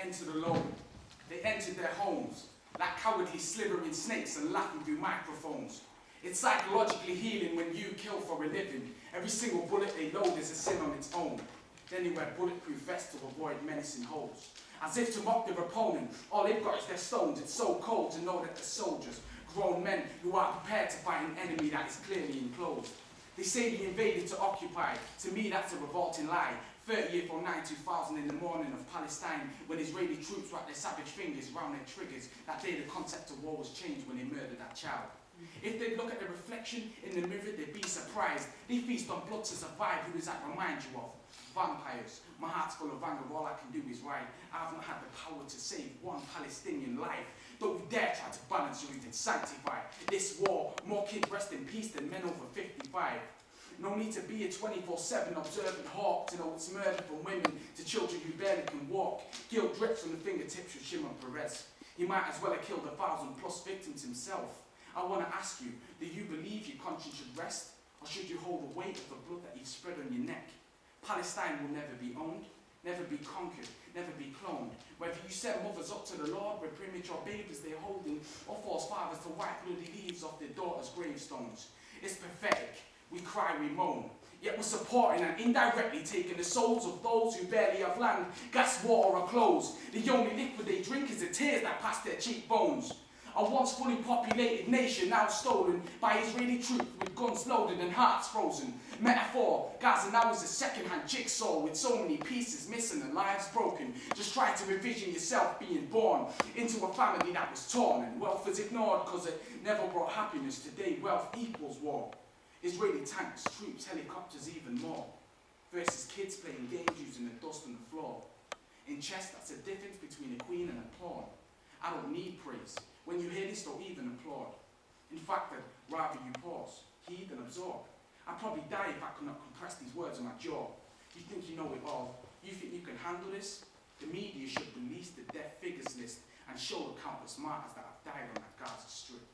entered alone. They entered their homes, like cowardly slithering snakes and laughing through microphones. It's psychologically healing when you kill for a living. Every single bullet they load is a sin on its own. Then they wear bulletproof vests to avoid menacing holes. As if to mock their opponent, all they've got is their stones. It's so cold to know that they're soldiers, grown men who are prepared to fight an enemy that is clearly enclosed. They say they invaded to occupy. To me, that's a revolting lie. 30th or 9, 2000 in the morning of Palestine, when Israeli troops wrapped their savage fingers around their triggers. That day the concept of war was changed when they murdered that child. If they'd look at the reflection in the mirror, they'd be surprised. They feast on blood to survive. Who does that remind you of? Vampires. My heart's full of anger. All I can do is write. I've not had the power to save one Palestinian life. Don't you dare try to balance your and sanctify this war. More kids rest in peace than men over 55. No need to be a 24/7 observant hawk to know it's murder from women to children who barely can walk. Guilt drips from the fingertips of Shimon Peres. He might as well have killed 1,000+ victims himself. I want to ask you, do you believe your conscience should rest? Or should you hold the weight of the blood that you've spread on your neck? Palestine will never be owned, never be conquered, never be cloned. Whether you send mothers up to the Lord with premature babies they're holding, or force fathers to wipe bloody leaves off their daughters' gravestones. It's pathetic. We cry, we moan. Yet we're supporting and indirectly taking the souls of those who barely have land, gas, water or clothes. The only liquid they drink is the tears that pass their cheekbones. A once fully populated nation now stolen by Israeli troops with guns loaded and hearts frozen. Metaphor, Gaza now is a second-hand jigsaw with so many pieces missing and lives broken. Just try to envision yourself being born into a family that was torn and wealth was ignored because it never brought happiness. Today wealth equals war. Israeli tanks, troops, helicopters, even more. Versus kids playing games using the dust on the floor. In chess, that's the difference between a queen and a pawn. I don't need praise. When you hear this, don't even applaud. In fact, I'd rather you pause, heed and absorb. I'd probably die if I could not compress these words on my jaw. You think you know it all? You think you can handle this? The media should release the death figures list and show the countless martyrs that have died on that Gaza Strip.